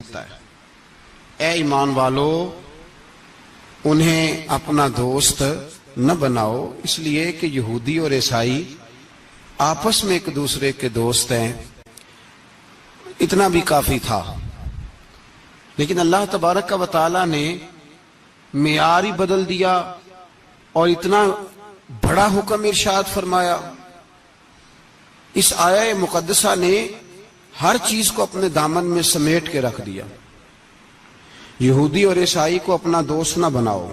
سکتا ہے۔ اے ایمان والو، انہیں اپنا دوست نہ بناؤ، اس لیے کہ یہودی اور عیسائی آپس میں ایک دوسرے کے دوست ہیں، اتنا بھی کافی تھا۔ لیکن اللہ تبارک و تعالی نے معیار ہی بدل دیا اور اتنا بڑا حکم ارشاد فرمایا۔ اس آیہ مقدسہ نے ہر چیز کو اپنے دامن میں سمیٹ کے رکھ دیا۔ یہودی اور عیسائی کو اپنا دوست نہ بناؤ،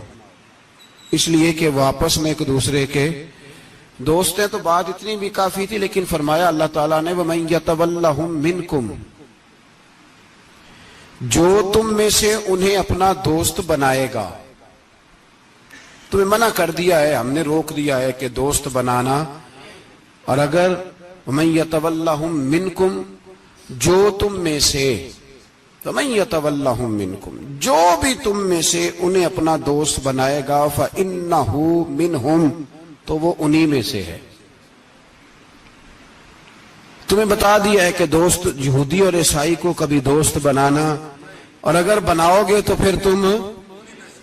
اس لیے کہ وہ آپس میں ایک دوسرے کے دوست ہیں۔ تو بات اتنی بھی کافی تھی، لیکن فرمایا اللہ تعالیٰ نے وَمَن يَتَوَلَّهُم مِّنكُمْ، جو تم میں سے انہیں اپنا دوست بنائے گا۔ تمہیں منع کر دیا ہے، ہم نے روک دیا ہے کہ دوست بنانا، اور اگر وَمَن يَتَوَلَّهُم مِّنكُمْ، جو تم میں سے، وَمَن يَتَوَلَّهُم مِّنكُمْ، جو بھی تم میں سے انہیں اپنا دوست بنائے گا فَإِنَّهُ مِنْهُمْ، تو وہ انہی میں سے ہے۔ تمہیں بتا دیا ہے کہ دوست یہودی اور عیسائی کو کبھی دوست بنانا، اور اگر بناؤ گے تو پھر تم،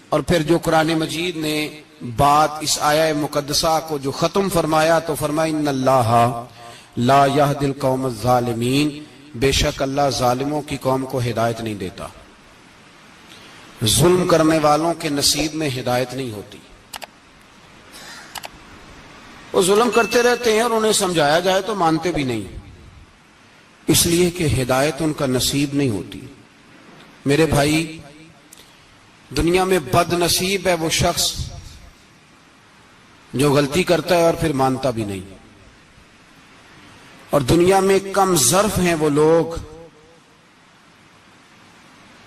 اور پھر جو قرآن مجید نے بات اس آیہ مقدسہ کو جو ختم فرمایا تو فرمایا ان اللہ لا یہدی القوم الظالمین، بے شک اللہ ظالموں کی قوم کو ہدایت نہیں دیتا۔ ظلم کرنے والوں کے نصیب میں ہدایت نہیں ہوتی، وہ ظلم کرتے رہتے ہیں اور انہیں سمجھایا جائے تو مانتے بھی نہیں، اس لیے کہ ہدایت ان کا نصیب نہیں ہوتی۔ میرے بھائی، دنیا میں بد نصیب ہے وہ شخص جو غلطی کرتا ہے اور پھر مانتا بھی نہیں، اور دنیا میں کم ظرف ہیں وہ لوگ،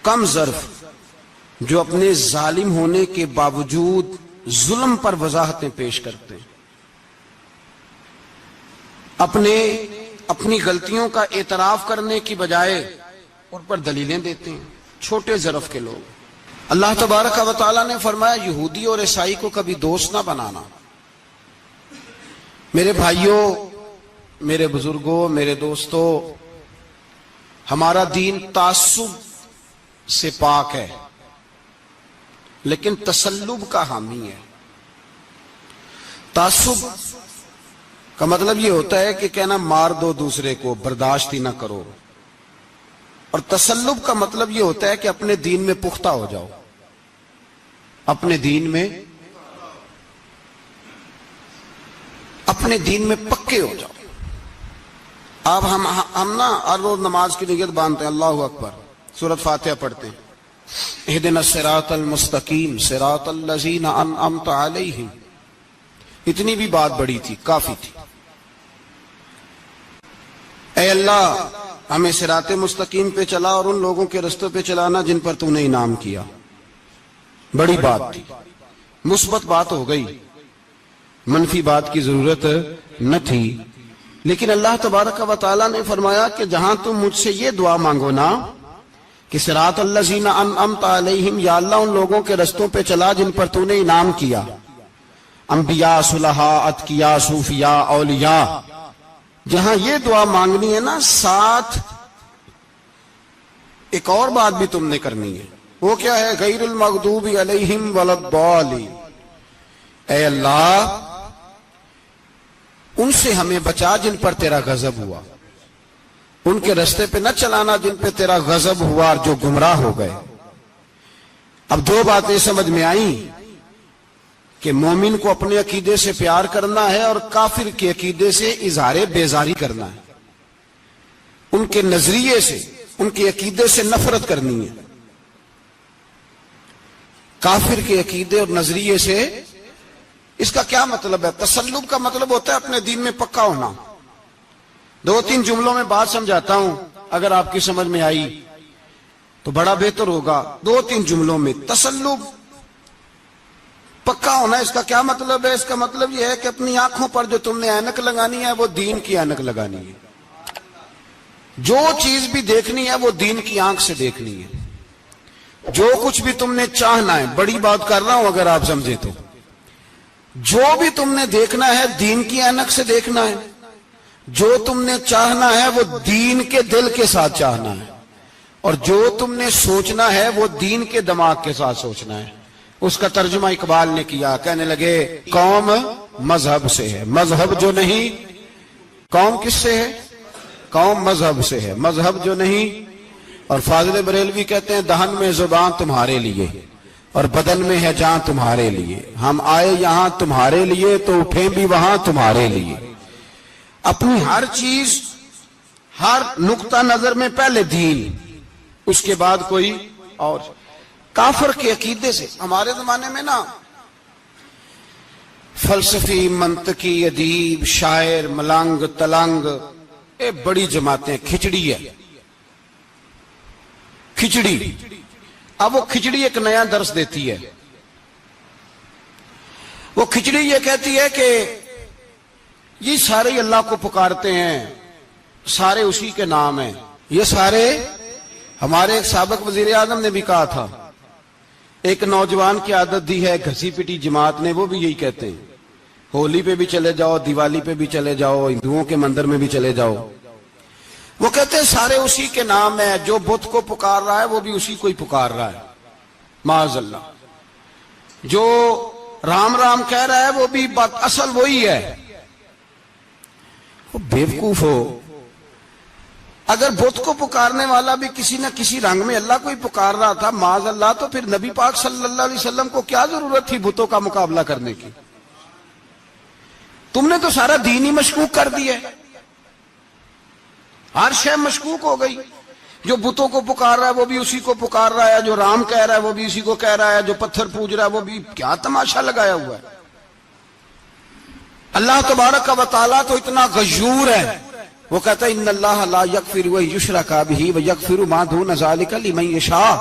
کم ظرف جو اپنے ظالم ہونے کے باوجود ظلم پر وضاحتیں پیش کرتے ہیں، اپنی غلطیوں کا اعتراف کرنے کی بجائے ان پر دلیلیں دیتے ہیں، چھوٹے ظرف کے لوگ۔ اللہ تبارک و تعالیٰ نے فرمایا یہودی اور عیسائی کو کبھی دوست نہ بنانا۔ میرے بھائیوں، میرے بزرگوں، میرے دوستوں، ہمارا دین تعصب سے پاک ہے لیکن تسلب کا حامی ہے۔ تعصب کا مطلب یہ ہوتا ہے کہ کہنا مار دو دوسرے کو، برداشت ہی نہ کرو، اور تسلب کا مطلب یہ ہوتا ہے کہ اپنے دین میں پختہ ہو جاؤ، اپنے دین میں پکے ہو جاؤ۔ اب ہم نا ہر روز نماز کی نیت باندھتے ہیں، اللہ اکبر، سورۃ فاتحہ پڑھتے ہیں، اہدنا الصراط المستقیم صراط الذین انعمت علیہم، اتنی بھی بات بڑی تھی، کافی تھی۔ اے اللہ ہمیں صراط مستقیم پہ چلا اور ان لوگوں کے رستوں پہ چلانا جن پر تو نے انعام کیا، بڑی بات تھی، مثبت بات ہو گئی، منفی بات کی ضرورت نہ تھی۔ لیکن اللہ تبارک و تعالیٰ نے فرمایا کہ جہاں تم مجھ سے یہ دعا مانگو نا کہ صراط الذین انعمت علیہم، یا اللہ ان لوگوں کے رستوں پہ چلا جن پر تو نے انعام کیا، انبیاء، صلحاء، اتقیاء، صوفیاء، اولیاء، جہاں یہ دعا مانگنی ہے نا، ساتھ ایک اور بات بھی تم نے کرنی ہے، وہ کیا ہے؟ غیر المغضوب علیہم ولا الضالین، اے اللہ ان سے ہمیں بچا جن پر تیرا غضب ہوا، ان کے رستے پہ نہ چلانا جن پہ تیرا غضب ہوا اور جو گمراہ ہو گئے۔ اب دو باتیں سمجھ میں آئیں کہ مومن کو اپنے عقیدے سے پیار کرنا ہے اور کافر کے عقیدے سے اظہار بیزاری کرنا ہے، ان کے نظریے سے، ان کے عقیدے سے نفرت کرنی ہے۔ کافر کے عقیدے اور نظریے سے، اس کا کیا مطلب ہے؟ تسلب کا مطلب ہوتا ہے اپنے دین میں پکا ہونا۔ دو تین جملوں میں بات سمجھاتا ہوں، اگر آپ کی سمجھ میں آئی تو بڑا بہتر ہوگا۔ دو تین جملوں میں، تسلب پکا ہونا، اس کا کیا مطلب ہے؟ اس کا مطلب یہ ہے کہ اپنی آنکھوں پر جو تم نے اینک لگانی ہے وہ دین کی اینک لگانی ہے، جو چیز بھی دیکھنی ہے وہ دین کی آنکھ سے دیکھنی ہے، جو کچھ بھی تم نے چاہنا ہے، بڑی بات کر رہا ہوں اگر آپ سمجھے تو، جو بھی تم نے دیکھنا ہے دین کی اینک سے دیکھنا ہے، جو تم نے چاہنا ہے وہ دین کے دل کے ساتھ چاہنا ہے، اور جو تم نے سوچنا ہے وہ دین کے دماغ کے ساتھ سوچنا ہے. اس کا ترجمہ اقبال نے کیا, کہنے لگے قوم مذہب سے ہے, مذہب جو نہیں. قوم کس سے ہے؟ قوم مذہب سے ہے, مذہب جو نہیں. اور فاضل بریلوی کہتے ہیں دہن میں زبان تمہارے لیے اور بدن میں ہے جان تمہارے لیے. ہم آئے یہاں تمہارے لیے تو اٹھیں بھی وہاں تمہارے لیے. اپنی ہر چیز, ہر نقطہ نظر میں پہلے دین, اس کے بعد کوئی اور. کافر کے عقیدے سے ہمارے زمانے میں نا فلسفی, منطقی, ادیب, شاعر, ملنگ, تلنگ, یہ بڑی جماعتیں. کھچڑی ہے, کھچڑی. اب وہ کھچڑی ایک نیا درس دیتی ہے. وہ کھچڑی یہ کہتی ہے کہ یہ سارے اللہ کو پکارتے ہیں, سارے اسی کے نام ہیں. یہ سارے, ہمارے ایک سابق وزیر اعظم نے بھی کہا تھا, ایک نوجوان کی عادت دی ہے گھسی پٹی جماعت نے, وہ بھی یہی کہتے ہیں. ہولی پہ بھی چلے جاؤ, دیوالی پہ بھی چلے جاؤ, ہندوؤں کے مندر میں بھی چلے جاؤ. وہ کہتے ہیں سارے اسی کے نام ہیں, جو بت کو پکار رہا ہے وہ بھی اسی کو ہی پکار رہا ہے معاذ اللہ. جو رام رام کہہ رہا ہے وہ بھی بات اصل وہی ہے. وہ بیوقوف ہو, اگر بت کو پکارنے والا بھی کسی نہ کسی رنگ میں اللہ کو ہی پکار رہا تھا معاذ اللہ, تو پھر نبی پاک صلی اللہ علیہ وسلم کو کیا ضرورت تھی بتوں کا مقابلہ کرنے کی؟ تم نے تو سارا دین ہی مشکوک کر دیا ہے, ہر شے مشکوک ہو گئی. جو بتوں کو پکار رہا ہے وہ بھی اسی کو پکار رہا ہے, جو رام کہہ رہا ہے وہ بھی اسی کو کہہ رہا ہے, جو پتھر پوج رہا ہے وہ بھی. کیا تماشا لگایا ہوا ہے. اللہ تبارک و تعالیٰ تو اتنا غیور ہے, وہ کہتا ہے ان اللہ لا یغفر ان یشرک بہ ویغفر ما دون ذلک لمن یشاء.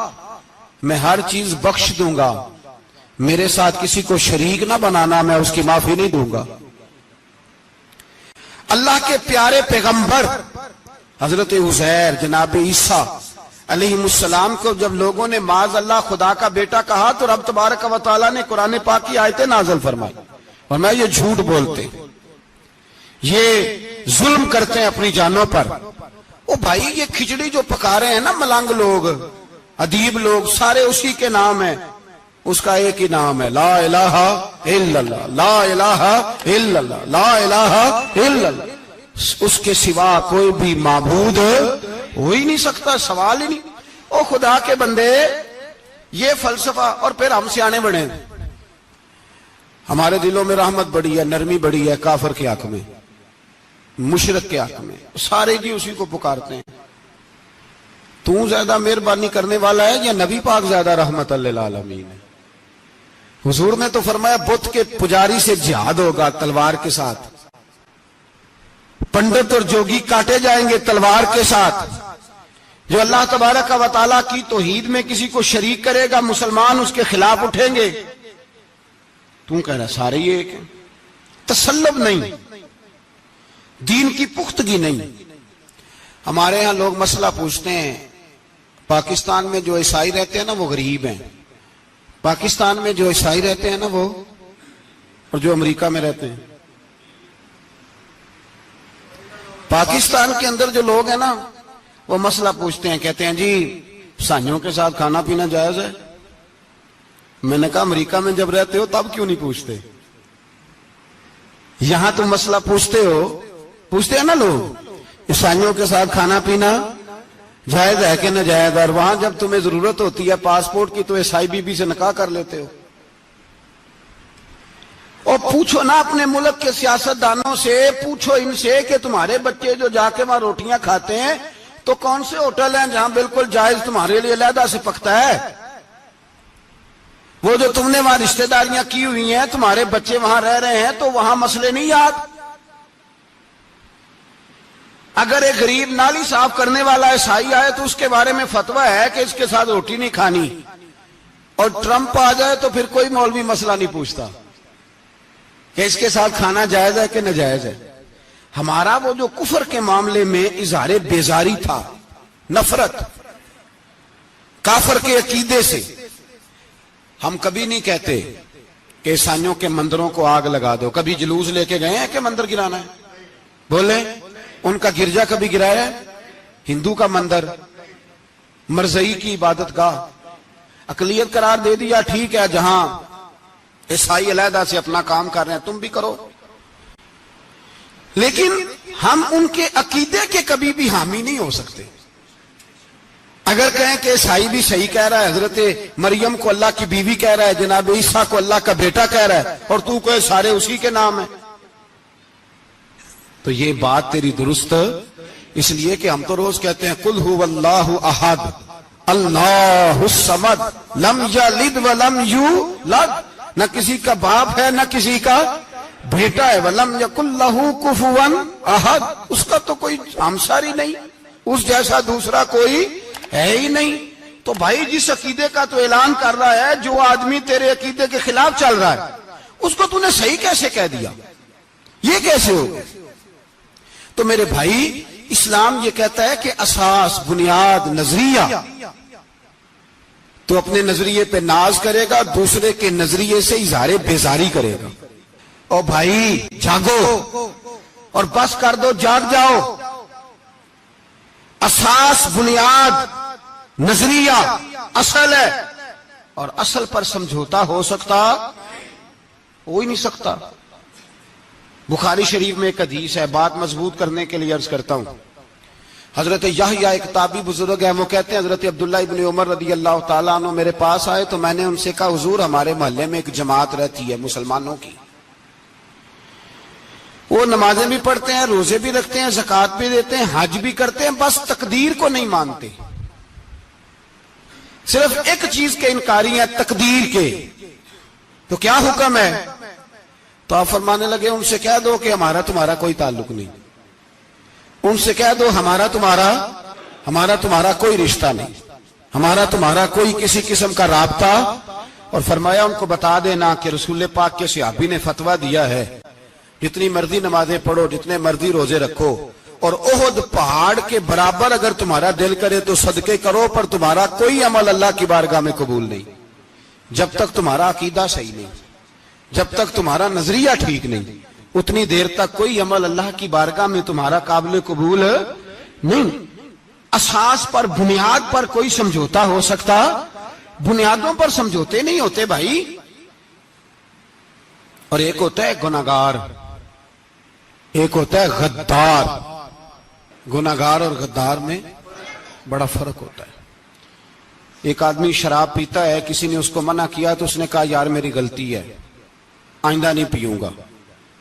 میں ہر چیز بخش دوں گا, میرے ساتھ کسی کو شریک نہ بنانا, میں اس کی معافی نہیں دوں گا. اللہ کے پیارے پیغمبر حضرت عزیر جناب عیسیٰ علیہ السلام کو جب لوگوں نے معاذ اللہ خدا کا بیٹا کہا تو رب تبارک و تعالیٰ نے قرآن پاک کی آیتیں نازل فرمائی. اور میں یہ جھوٹ بولتے, یہ ظلم کرتے ہیں اپنی جانوں پر. او بھائی یہ کھچڑی جو پکا رہے ہیں نا ملنگ لوگ, ادیب لوگ, سارے اسی کے نام ہیں. اس کا ایک ہی نام ہے لا الہ الا اللہ, لا الہ الا اللہ, لا الہ الا اللہ. اس کے سوا کوئی بھی معبود ہو ہی نہیں سکتا, سوال ہی نہیں. او خدا کے بندے, یہ فلسفہ. اور پھر ہم سیانے بڑے, ہمارے دلوں میں رحمت بڑی ہے, نرمی بڑی ہے کافر کے حق میں, مشرک کے حق میں, سارے جی اسی کو پکارتے ہیں. تو زیادہ مہربانی کرنے والا ہے یا نبی پاک زیادہ رحمت للعالمین ہے؟ حضور نے تو فرمایا بت کے پجاری سے جہاد ہوگا تلوار کے ساتھ, پنڈت اور جوگی کاٹے جائیں گے تلوار کے ساتھ. جو اللہ تبارک و تعالیٰ کی توحید میں کسی کو شریک کرے گا مسلمان اس کے خلاف اٹھیں گے. تو کہہ رہا سارے یہ ایک ہیں. تسلب نہیں, دین کی پختگی نہیں. ہمارے ہاں لوگ مسئلہ پوچھتے ہیں, پاکستان میں جو عیسائی رہتے ہیں نا وہ غریب ہیں, پاکستان میں جو عیسائی رہتے ہیں نا وہ, اور جو امریکہ میں رہتے ہیں. پاکستان کے اندر جو لوگ ہیں نا وہ مسئلہ پوچھتے ہیں, کہتے ہیں جی عیسائیوں کے ساتھ کھانا پینا جائز ہے. میں نے کہا امریکہ میں جب رہتے ہو تب کیوں نہیں پوچھتے؟ یہاں تم مسئلہ پوچھتے ہو, پوچھتے ہیں نا لوگ عیسائیوں کے ساتھ کھانا پینا جائز ہے کہ ناجائز, اور وہاں جب تمہیں ضرورت ہوتی ہے پاسپورٹ کی تو عیسائی بی بی سے نکاح کر لیتے ہو. اور پوچھو نا اپنے ملک کے سیاستدانوں سے, پوچھو ان سے کہ تمہارے بچے جو جا کے وہاں روٹیاں کھاتے ہیں تو کون سے ہوٹل ہیں جہاں بالکل جائز تمہارے لیے علیحدہ سے پکتا ہے؟ وہ جو تم نے وہاں رشتہ داریاں کی ہوئی ہیں, تمہارے بچے وہاں رہ رہے ہیں تو وہاں مسئلے نہیں یاد. اگر ایک غریب نالی صاف کرنے والا عیسائی آئے تو اس کے بارے میں فتویٰ ہے کہ اس کے ساتھ روٹی نہیں کھانی, اور ٹرمپ آ جائے تو پھر کوئی مولوی مسئلہ نہیں پوچھتا کہ اس کے ساتھ کھانا جائز ہے کہ ناجائز ہے. ہمارا وہ جو کفر کے معاملے میں اظہار بیزاری تھا, نفرت کافر کے عقیدے سے, ہم کبھی نہیں کہتے کہ عیسائیوں کے مندروں کو آگ لگا دو. کبھی جلوس لے کے گئے ہیں کہ مندر گرانا ہے؟ بولے ان کا گرجا کبھی گرایا ہے؟ ہندو کا مندر مرزئی کی عبادت گاہ اقلیت قرار دے دیا، ٹھیک ہے، جہاں عیسائی علیحدہ سے اپنا کام کر رہے ہیں تم بھی کرو، لیکن ہم ان کے عقیدے کے کبھی بھی حامی نہیں ہو سکتے۔ اگر کہیں کہ عیسائی بھی صحیح کہہ رہا ہے، حضرت مریم کو اللہ کی بیوی کہہ رہا ہے، جناب عیسیٰ کو اللہ کا بیٹا کہہ رہا ہے، اور تو کہے سارے اسی کے نام ہیں، تو یہ بات تیری درست اس لیے کہ ہم تو روز کہتے ہیں قل هو اللہ احد اللہ الصمد لم یلد ولم یولد، نہ کسی کا باپ ہے نہ کسی کا بیٹا ہے، ولم یکن لہ کفوا احد، اس کا تو کوئی ہمساری نہیں، اس جیسا دوسرا کوئی ہے ہی نہیں۔ تو بھائی جس عقیدے کا تو اعلان کر رہا ہے، جو آدمی تیرے عقیدے کے خلاف چل رہا ہے، اس کو تو نے صحیح کیسے کہہ دیا؟ یہ کیسے ہو؟ تو میرے بھائی اسلام یہ کہتا ہے کہ اساس، بنیاد، نظریہ، تو اپنے نظریے پہ ناز کرے گا، دوسرے کے نظریے سے اظہار بیزاری کرے گا۔ اور بھائی جاگو اور بس کر دو، جاگ جاؤ۔ اساس، بنیاد، نظریہ اصل ہے، اور اصل پر سمجھوتا ہو سکتا؟ ہو ہی نہیں سکتا۔ بخاری شریف میں ایک حدیث ہے، بات مضبوط کرنے کے لیے عرض کرتا ہوں۔ حضرت یحییٰ ایک تابعی بزرگ ہے، وہ کہتے ہیں حضرت عبداللہ ابن عمر رضی اللہ تعالیٰ عنہ میرے پاس آئے تو میں نے ان سے کہا حضور ہمارے محلے میں ایک جماعت رہتی ہے مسلمانوں کی، وہ نمازیں بھی پڑھتے ہیں، روزے بھی رکھتے ہیں، زکوٰۃ بھی دیتے ہیں، حج بھی کرتے ہیں، بس تقدیر کو نہیں مانتے، صرف ایک چیز کے انکاری ہیں، تقدیر کے۔ تو کیا حکم ہے؟ تو آپ فرمانے لگے ان سے کہہ دو کہ ہمارا تمہارا کوئی تعلق نہیں، ان سے کہہ دو ہمارا تمہارا کوئی رشتہ نہیں، ہمارا تمہارا کوئی کسی قسم کا رابطہ۔ اور فرمایا ان کو بتا دینا کہ رسول پاک کے صحابی نے فتویٰ دیا ہے جتنی مرضی نمازیں پڑھو، جتنے مرضی روزے رکھو، اور احد پہاڑ کے برابر اگر تمہارا دل کرے تو صدقے کرو، پر تمہارا کوئی عمل اللہ کی بارگاہ میں قبول نہیں جب تک تمہارا عقیدہ صحیح نہیں، جب تک تمہارا نظریہ ٹھیک نہیں، اتنی دیر تک کوئی عمل اللہ کی بارگاہ میں تمہارا قابل قبول نہیں۔ اساس پر، بنیاد پر کوئی سمجھوتا ہو سکتا؟ بنیادوں پر سمجھوتے نہیں ہوتے بھائی۔ اور ایک ہوتا ہے گناہگار، ایک ہوتا ہے غدار۔ گناہگار اور غدار میں بڑا فرق ہوتا ہے۔ ایک آدمی شراب پیتا ہے، کسی نے اس کو منع کیا تو اس نے کہا یار میری غلطی ہے، آئندہ نہیں پیوں گا،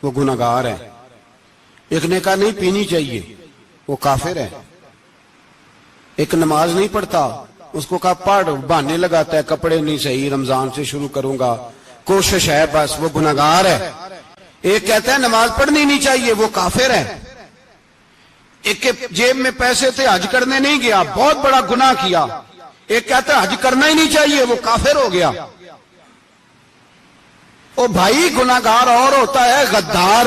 وہ گناہگار ہے۔ ایک نے کہا نہیں پینی چاہیے، وہ کافر ہے۔ ایک نماز نہیں پڑھتا، اس کو کہا پڑھ، بہانے لگاتا ہے، کپڑے نہیں صحیح، رمضان سے شروع کروں گا، کوشش ہے بس، وہ گناہگار ہے۔ ایک کہتا ہے نماز پڑھنی نہیں چاہیے، وہ کافر ہے۔ ایک کے جیب میں پیسے تھے، حج کرنے نہیں گیا، بہت بڑا گناہ کیا۔ ایک کہتا ہے حج کرنا ہی نہیں چاہیے، وہ کافر ہو گیا۔ او بھائی گناہگار اور ہوتا ہے، غدار،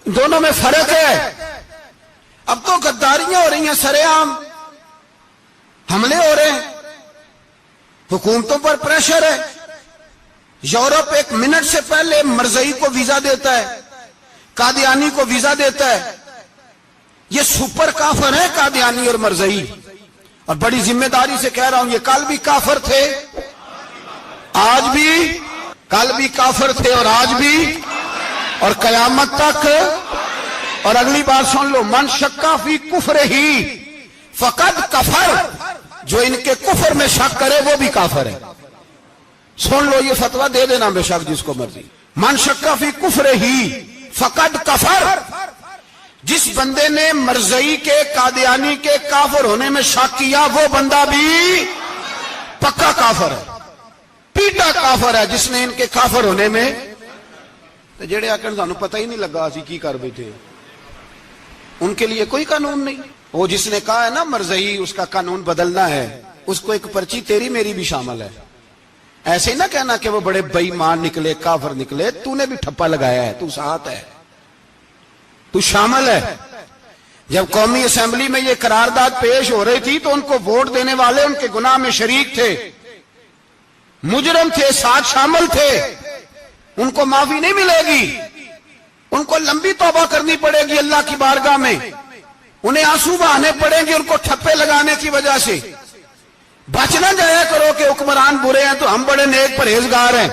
دونوں میں فرق ہے۔ اب تو غداریاں ہو رہی ہیں، سرے عام حملے ہو رہے ہیں، حکومتوں پر پریشر ہے۔ یورپ ایک منٹ سے پہلے مرزئی کو ویزا دیتا ہے، قادیانی کو ویزا دیتا ہے۔ یہ سپر کافر ہے قادیانی اور مرزئی، اور بڑی ذمہ داری سے کہہ رہا ہوں، یہ کل بھی کافر تھے، آج بھی، کل بھی کافر تھے اور آج بھی، اور قیامت تک۔ اور اگلی بات سن لو، من شکا فی کفر ہی فقد کفر، جو ان کے کفر میں شک کرے وہ بھی کافر ہے۔ سن لو، یہ فتویٰ دے دینا بے شک جس کو مرضی۔ من شکا فی کفر ہی فقد کفر، جس بندے نے مرزئی کے، قادیانی کے کافر ہونے میں شک کیا، وہ بندہ بھی پکا کافر ہے، پیٹا کافر ہے، جس نے ان کے کافر ہونے میں۔ تو جڑے آکر سانو پتہ ہی نہیں لگا اسی کی کر بیٹھے، ان کے لیے کوئی قانون نہیں۔ وہ جس نے کہا ہے نا مرزئی اس کا قانون بدلنا ہے، اس کو ایک پرچی تیری میری بھی شامل ہے۔ ایسے ہی نہ کہنا کہ وہ بڑے بے ایمان نکلے، کافر نکلے، تو نے بھی ٹھپا لگایا ہے، تو ساتھ ہے، تو شامل ہے۔ جب قومی اسمبلی میں یہ قرارداد پیش ہو رہی تھی تو ان کو ووٹ دینے والے ان کے گناہ میں شریک تھے، مجرم تھے، ساتھ شامل تھے، ان کو معافی نہیں ملے گی، ان کو لمبی توبہ کرنی پڑے گی اللہ کی بارگاہ میں، انہیں آنسو بہانے پڑیں گے ان کو ٹھپے لگانے کی وجہ سے۔ بچ نہ جایا کرو کہ حکمران برے ہیں تو ہم بڑے نیک پرہیزگار ہیں.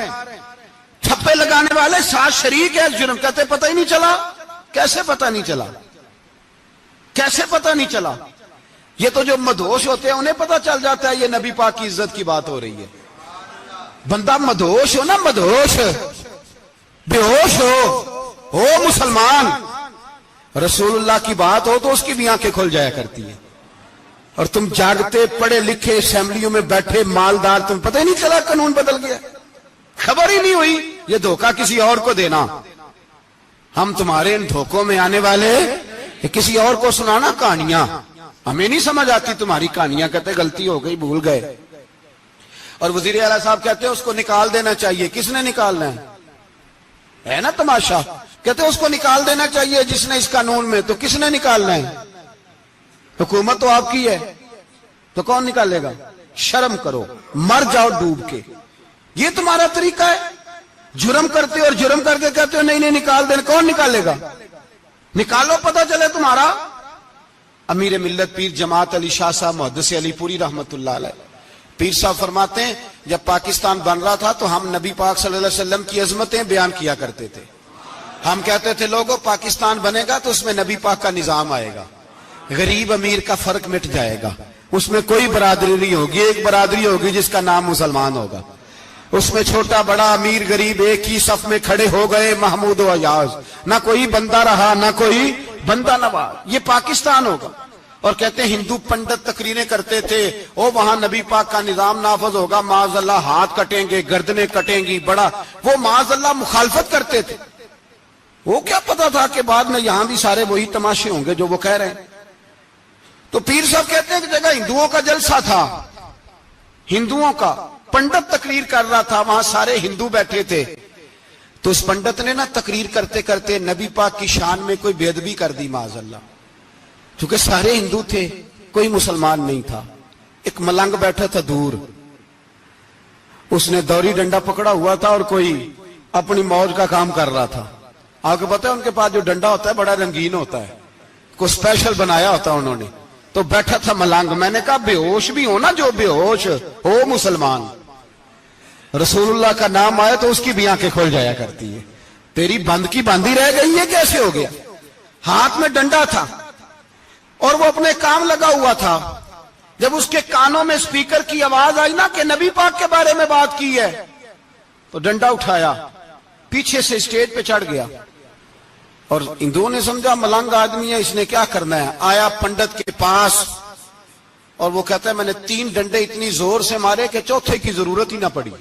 چھپے لگانے والے ساتھ شریک ہے جرم. کہتے پتہ ہی نہیں چلا. کیسے پتہ نہیں چلا؟ کیسے پتہ نہیں چلا؟ یہ تو جو مدہوش ہوتے ہیں انہیں پتہ چل جاتا ہے یہ نبی پاک کی عزت کی بات ہو رہی ہے. بندہ مدہوش ہو نا، مدہوش بے ہوش ہو مسلمان، رسول اللہ کی بات ہو تو اس کی بھی آنکھیں کھل جایا کرتی ہیں. اور تم جاگتے پڑھے لکھے اسمبلیوں میں بیٹھے مالدار، تم پتہ ہی نہیں چلا قانون بدل گیا، خبر ہی نہیں ہوئی. یہ دھوکہ کسی اور کو دینا. ہم تمہارے ان دھوکوں میں آنے والے کہ کسی اور کو سنانا کہانیاں. ہمیں نہیں سمجھ آتی تمہاری کہانیاں. کہتے غلطی ہو گئی، بھول گئے. اور وزیر اعلیٰ صاحب کہتے ہیں اس کو نکال دینا چاہیے. کس نے نکالنا ہے نا تماشا. کہتے ہیں اس کو نکال دینا چاہیے جس نے اس قانون میں. تو کس نے نکالنا ہے؟ حکومت تو آپ کی ہے، تو کون نکالے گا؟ شرم کرو، مر جاؤ ڈوب کے. یہ تمہارا طریقہ ہے؟ جرم کرتے ہو اور جرم کر کے کہتے ہو نہیں نہیں نکال دینا. کون نکالے گا؟ نکالو پتہ چلے تمہارا. امیر ملت پیر جماعت علی شاہ صاحب محدث علی پوری رحمت اللہ علیہ، پیر صاحب فرماتے ہیں جب پاکستان بن رہا تھا تو ہم نبی پاک صلی اللہ علیہ وسلم کی عظمتیں بیان کیا کرتے تھے. ہم کہتے تھے لوگوں پاکستان بنے گا تو اس میں نبی پاک کا نظام آئے گا، غریب امیر کا فرق مٹ جائے گا، اس میں کوئی برادری نہیں ہوگی، ایک برادری ہوگی جس کا نام مسلمان ہوگا. اس میں چھوٹا بڑا امیر غریب ایک ہی صف میں کھڑے ہو گئے، محمود و ایاز، نہ کوئی بندہ رہا نہ کوئی بندہ نواز. یہ پاکستان ہوگا. اور کہتے ہیں ہندو پنڈت تقریریں کرتے تھے وہاں نبی پاک کا نظام نافذ ہوگا، معاذ اللہ ہاتھ کٹیں گے، گردنیں کٹیں گی، بڑا وہ معاذ اللہ مخالفت کرتے تھے. وہ کیا پتا تھا کہ بعد میں یہاں بھی سارے وہی تماشے ہوں گے جو وہ کہہ رہے ہیں. تو پیر صاحب کہتے ہیں کہ جگہ ہندوؤں کا جلسہ تھا، ہندوؤں کا پنڈت تقریر کر رہا تھا، وہاں سارے ہندو بیٹھے تھے. تو اس پنڈت نے نا تقریر کرتے کرتے نبی پاک کی شان میں کوئی بے ادبی کر دی معاذ اللہ. چونکہ سارے ہندو تھے، کوئی مسلمان نہیں تھا. ایک ملنگ بیٹھا تھا دور، اس نے دوری ڈنڈا پکڑا ہوا تھا اور کوئی اپنی موج کا کام کر رہا تھا. آپ کو پتا ہے ان کے پاس جو ڈنڈا ہوتا ہے بڑا رنگین ہوتا ہے، کوئی اسپیشل بنایا ہوتا انہوں نے. تو بیٹھا تھا ملنگ. میں نے کہا بے ہوش بھی ہو نا، جو بے ہوش ہو مسلمان، رسول اللہ کا نام آئے تو اس کی بھی آنکھیں کھول جایا کرتی ہے. تیری بند کی باندھی رہ گئی ہے، کیسے ہو گیا؟ ہاتھ میں ڈنڈا تھا اور وہ اپنے کام لگا ہوا تھا. جب اس کے کانوں میں سپیکر کی آواز آئی نا کہ نبی پاک کے بارے میں بات کی ہے، تو ڈنڈا اٹھایا، پیچھے سے اسٹیج پہ چڑھ گیا. اور ہندوؤں نے سمجھا ملنگ آدمی ہے، اس نے کیا کرنا ہے. آیا پنڈت کے پاس اور وہ کہتا ہے میں نے 3 ڈنڈے اتنی زور سے مارے کہ چوتھے کی ضرورت ہی نہ پڑی.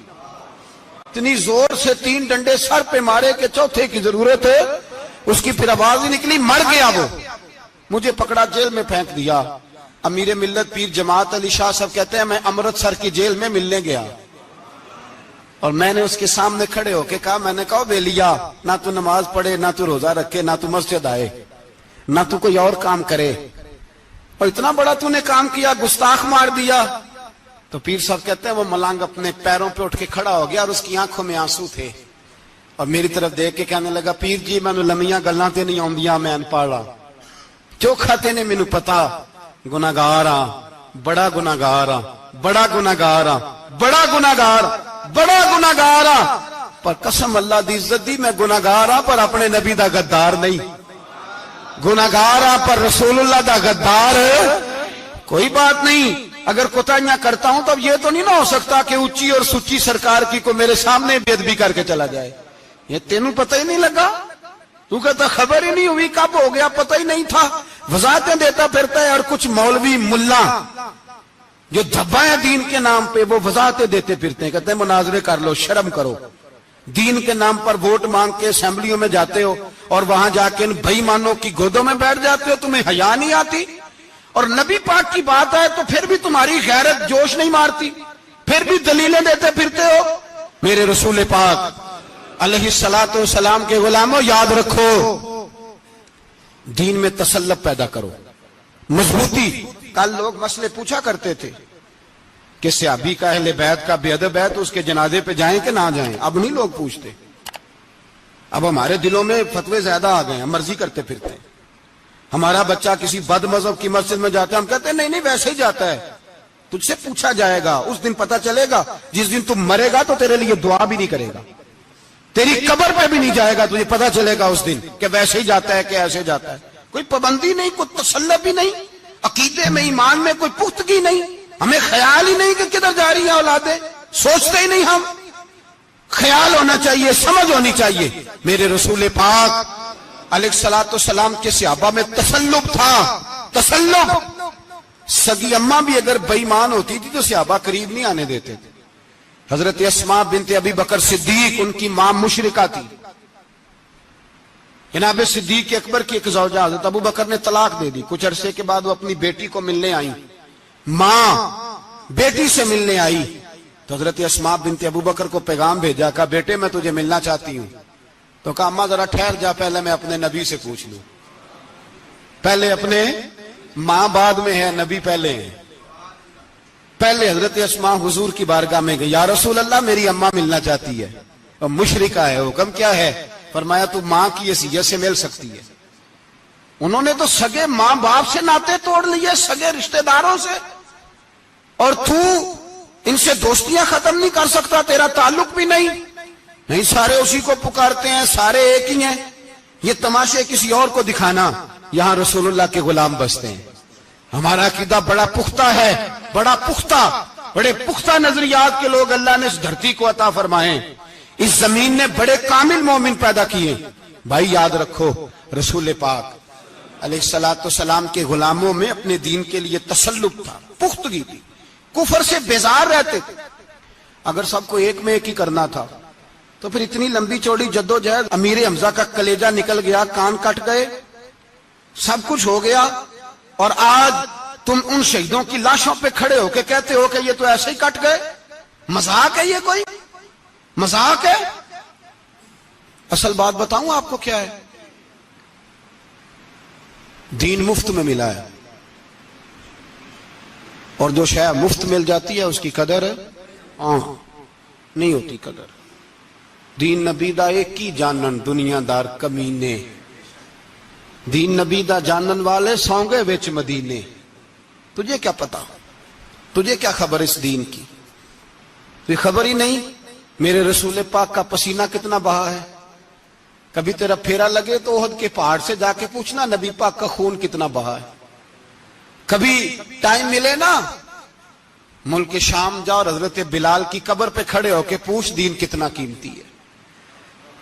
اتنی زور سے 3 ڈنڈے سر پہ مارے کہ چوتھے کی ضرورت ہے اس کی پھر آواز ہی نکلی، مر گیا وہ. مجھے پکڑا جیل میں پھینک دیا. امیر ملت پیر جماعت علی شاہ صاحب کہتے ہیں میں امرتسر کی جیل میں ملنے گیا اور میں نے اس کے سامنے کھڑے ہو کے کہا، میں نے کہا بیلیا، نہ تو نماز پڑھے، نہ تو روزہ رکھے، نہ تو مسجد آئے، نہ تو کوئی اور کام کرے، اور اتنا بڑا تو نے کام کیا، گستاخ مار دیا. تو پیر صاحب کہتے ہیں وہ ملنگ اپنے پیروں پہ اٹھ کے کھڑا ہو گیا اور اس کی آنکھوں میں آنسو تھے اور میری طرف دیکھ کے کہنے لگا پیر جی میں نے لمیاں گلاں تے نہیں آندیاں، میں ان پڑھا چوکھا تے نے مینوں پتا گناہگار ہاں، بڑا گناہگار ہاں، بڑا گناہگار ہاں، بڑا گناہگار، بڑا گناہگار ہاں، پر قسم اللہ دی عزت دی میں گناہگار ہاں پر اپنے نبی دا غدار نہیں، گناہگار ہاں پر رسول اللہ دا غدار. کوئی بات نہیں، اگر کوتاہیاں کرتا ہوں تو اب یہ تو نہیں نہ ہو سکتا کہ اونچی اور سچی سرکار کی کو میرے سامنے بے ادبی کر کے چلا جائے. یہ تینوں پتہ ہی نہیں لگا، تو کہتا خبر ہی نہیں ہوئی، کب ہو گیا پتہ ہی نہیں تھا. وضاحتیں دیتا پھرتا ہے. اور کچھ مولوی ملا جو دھبا ہے دین کے نام پہ وہ وضاحتیں دیتے پھرتے ہیں، کہتے ہیں مناظرے کر لو، شرم کرو. دین کے نام پر ووٹ مانگ کے اسمبلیوں میں جاتے ہو اور وہاں جا کے ان بھائی مانوں کی گودوں میں بیٹھ جاتے ہو، تمہیں حیا نہیں آتی. اور نبی پاک کی بات آئے تو پھر بھی تمہاری غیرت جوش نہیں مارتی، پھر بھی دلیلیں دیتے پھرتے ہو. میرے رسول پاک علیہ الصلوۃ والسلام کے غلاموں یاد رکھو، دین میں تسلط پیدا کرو، مضبوطی. کل لوگ مسئلے پوچھا کرتے تھے کہ صحابی کا اہل بیت کا بے ادب ہے تو اس کے جنازے پہ جائیں کہ نہ جائیں. اب نہیں لوگ پوچھتے، اب ہمارے دلوں میں فتوے زیادہ آ گئے ہیں، مرضی کرتے پھرتے ہیں. ہمارا بچہ کسی بد مذہب کی مسجد میں جاتا ہے ہم کہتے ہیں نہیں نہیں ویسے ہی جاتا ہے. تجھ سے پوچھا جائے گا، اس دن پتا چلے گا، جس دن تم مرے گا تو تیرے لیے دعا بھی نہیں کرے گا، تیری قبر پہ بھی نہیں جائے گا، تجھے پتا چلے گا اس دن کہ ویسے ہی جاتا ہے کہ ایسے جاتا ہے. کوئی پابندی نہیں، کوئی تسلط بھی نہیں، عقیدے میں ایمان میں کوئی پختگی نہیں، ہمیں خیال ہی نہیں کہ کدھر جا رہی ہیں اولادیں، سوچتے ہی نہیں ہم. خیال ہونا چاہیے، سمجھ ہونی چاہیے. میرے رسول پاک علیہ الصلوۃ والسلام کے صحابہ میں تسلط تھا، تسلط. سگی اماں بھی اگر بے ایمان ہوتی تھی تو صحابہ قریب نہیں آنے دیتے تھے. حضرت اسماء بنت ابی بکر صدیق ان کی ماں مشرکہ تھی. جناب صدیق اکبر کی ایک زوجہ حضرت ابو بکر نے طلاق دے دی. کچھ عرصے کے بعد وہ اپنی بیٹی کو ملنے آئی، ماں بیٹی سے ملنے آئی تو حضرت اسماء بنت ابو بکر کو پیغام بھیجا، کہا بیٹے میں تجھے ملنا چاہتی ہوں. تو کہا اماں ذرا ٹھہر جا، پہلے میں اپنے نبی سے پوچھ لوں. پہلے اپنے ماں بعد میں ہے، نبی پہلے ہے. پہلے حضرت اسماء حضور کی بارگاہ میں گئی، یا رسول اللہ میری اماں ملنا چاہتی ہے اور مشرکہ ہے، حکم کیا ہے؟ فرمایا تو ماں کی حیثیت سے مل سکتی ہے. انہوں نے تو سگے ماں باپ سے ناطے توڑ لیے، سگے رشتہ داروں سے، اور تو ان سے دوستیاں ختم نہیں کر سکتا، تیرا تعلق بھی نہیں. نہیں، سارے اسی کو پکارتے ہیں، سارے ایک ہی ہیں. یہ تماشے کسی اور کو دکھانا، یہاں رسول اللہ کے غلام بستے ہیں. ہمارا عقیدہ بڑا پختہ ہے، بڑا پختہ، بڑے پختہ نظریات کے لوگ اللہ نے اس دھرتی کو عطا فرمائے. اس زمین نے بڑے کامل مومن پیدا کیے. بھائی یاد رکھو، رسول پاک علیہ الصلوۃ والسلام کے غلاموں میں اپنے دین کے لیے تسلط تھا، پختگی تھی، کفر سے بیزار رہتے تھے. اگر سب کو ایک میں ایک ہی کرنا تھا تو پھر اتنی لمبی چوڑی جدوجہد، امیر حمزہ کا کلیجہ نکل گیا، کان کٹ گئے، سب کچھ ہو گیا، اور آج تم ان شہیدوں کی لاشوں پہ کھڑے ہو کے کہتے ہو کہ یہ تو ایسے ہی کٹ گئے. مذاق ہے یہ؟ کوئی مذاق ہے؟ اصل بات بتاؤں آپ کو کیا ہے؟ دین مفت میں ملا ہے، اور جو شے مفت مل جاتی ہے اس کی قدر نہیں ہوتی. قدر دین نبی دا ایک ہی جانن دنیا دار کمینے، دین نبی دا جانن والے سونگے وچ مدینے. تجھے کیا پتا، تجھے کیا خبر اس دین کی؟ تجھے خبر ہی نہیں میرے رسول پاک کا پسینہ کتنا بہا ہے. کبھی تیرا پھیرا لگے تو احد کے پہاڑ سے جا کے پوچھنا نبی پاک کا خون کتنا بہا ہے. کبھی ٹائم ملے نا ملک شام جا اور حضرت بلال کی قبر پہ کھڑے ہو کے پوچھ دین کتنا قیمتی ہے.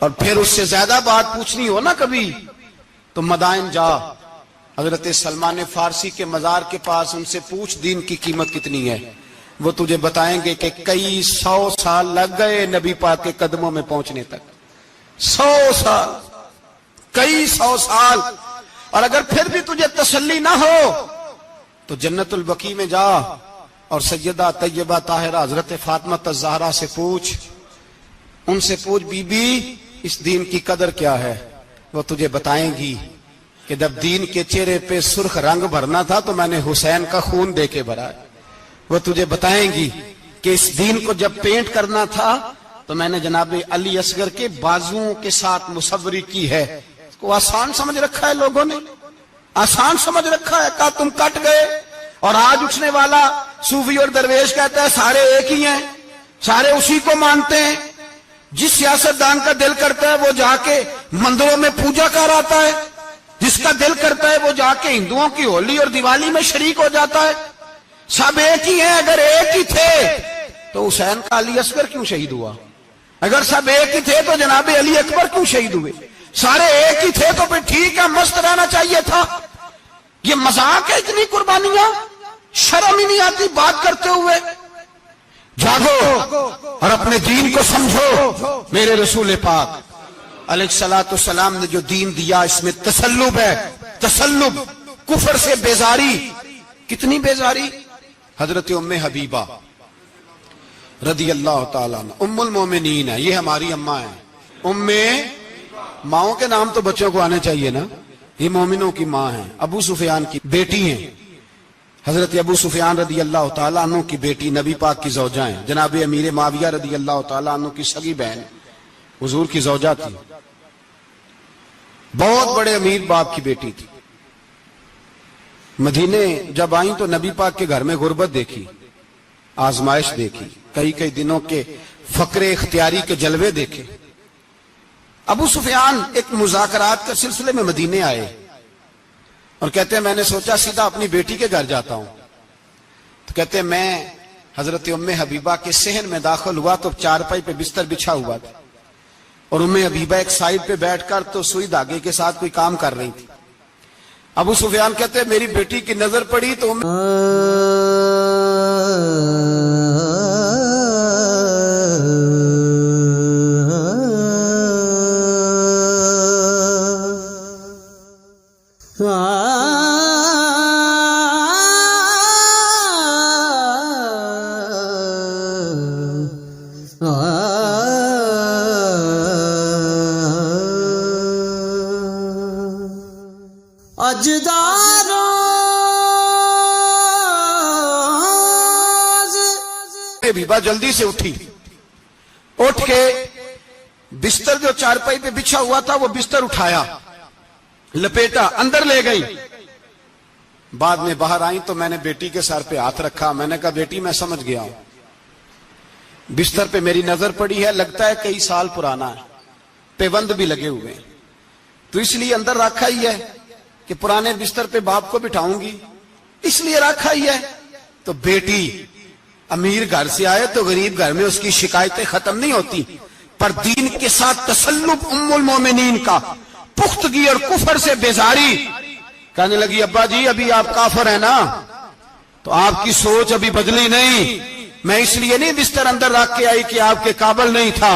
اور پھر اس سے زیادہ بات پوچھنی ہو نا کبھی تو مدائن جا، حضرت سلمان فارسی کے مزار کے پاس ان سے پوچھ دین کی قیمت کتنی ہے. وہ تجھے بتائیں گے کہ کئی 100 سال لگ گئے نبی پاک کے قدموں میں پہنچنے تک. 100 سال، کئی 100 سال. اور اگر پھر بھی تجھے تسلی نہ ہو تو جنت البقیع میں جا اور سیدہ طیبہ طاہرہ حضرت فاطمہ الزہرا سے پوچھ. ان سے پوچھ بی بی اس دین کی قدر کیا ہے. وہ تجھے بتائیں گی کہ جب دین کے چہرے پہ سرخ رنگ بھرنا تھا تو میں نے حسین کا خون دے کے بھرا. وہ تجھے بتائیں گی کہ اس دین کو جب پینٹ کرنا تھا تو میں نے جناب علی اصغر کے بازوؤں کے ساتھ مصوری کی ہے. اس کو آسان سمجھ رکھا ہے لوگوں نے، آسان سمجھ رکھا ہے. کہا تم کٹ گئے. اور آج اٹھنے والا صوفی اور درویش کہتا ہے سارے ایک ہی ہیں، سارے اسی کو مانتے ہیں. جس سیاستدان کا دل کرتا ہے وہ جا کے مندروں میں پوجا کر آتا ہے، جس کا دل کرتا ہے وہ جا کے ہندوؤں کی ہولی اور دیوالی میں شریک ہو جاتا ہے. سب ایک ہی ہیں. اگر ایک ہی تھے تو حسین کا علی اصغر کیوں شہید ہوا؟ اگر سب ایک ہی تھے تو جناب علی اکبر کیوں شہید ہوئے؟ سارے ایک ہی تھے تو پھر ٹھیک ہے، مست رہنا چاہیے تھا. یہ مذاق ہے اتنی قربانیاں؟ شرم ہی نہیں آتی بات کرتے ہوئے؟ جاگو اور اپنے دین کو سمجھو. میرے رسول پاک علیہ الصلوۃ والسلام نے جو دین دیا اس میں تسلب ہے، تسلب، کفر سے بیزاری. کتنی بیزاری؟ حضرت ام حبیبہ رضی اللہ تعالیٰ عنہ ام المومنین ہے، یہ ہماری اماں ہیں. ام، ماؤں کے نام تو بچوں کو آنے چاہیے نا. یہ مومنوں کی ماں ہیں، ابو سفیان کی بیٹی ہیں. حضرت ابو سفیان رضی اللہ تعالیٰ عنہ کی بیٹی نبی پاک کی زوجہ ہیں. جناب امیر معاویہ رضی اللہ تعالیٰ عنہ کی سگی بہن حضور کی زوجہ تھی. بہت بڑے امیر باپ کی بیٹی تھی. مدینے جب آئیں تو نبی پاک کے گھر میں غربت دیکھی. آزمائش دیکھی، کئی کئی دنوں کے فقر اختیاری کے جلوے دیکھے۔ ابو سفیان ایک مذاکرات کے سلسلے میں مدینے آئے اور کہتے ہیں میں نے سوچا سیدھا اپنی بیٹی کے گھر جاتا ہوں، تو کہتے ہیں میں حضرت ام حبیبہ کے صحن میں داخل ہوا تو چارپائی پہ بستر بچھا ہوا تھا، اور ام حبیبہ ایک سائیڈ پہ بیٹھ کر تو سوئی دھاگے کے ساتھ کوئی کام کر رہی تھی۔ ابو سفیان کہتے ہیں میری بیٹی کی نظر پڑی تو حبیبہ جلدی سے اٹھی، اٹھ کے بستر جو چارپائی پہ بچھا ہوا تھا وہ بستر اٹھایا، لپیٹا، اندر لے گئی۔ بعد میں باہر آئیں تو میں نے بیٹی کے سر پہ ہاتھ رکھا، میں نے کہا بیٹی میں سمجھ گیا ہوں، بستر پہ میری نظر پڑی ہے، لگتا ہے کئی سال پرانا ہے، پیوند بھی لگے ہوئے ہیں، تو اس لیے اندر رکھا ہی ہے کہ پرانے بستر پہ باپ کو بٹھاؤں گی، اس لیے رکھا ہی ہے۔ تو بیٹی امیر گھر سے آئے تو غریب گھر میں اس کی شکایتیں ختم نہیں ہوتی، پر دین کے ساتھ تسلب ام المومنین کا، پختگی اور کفر سے بیزاری، کہنے لگی ابا جی ابھی آپ کافر ہیں نا، تو آپ کی سوچ ابھی بدلی نہیں، میں اس لیے نہیں بستر اندر رکھ کے آئی کہ آپ کے قابل نہیں تھا،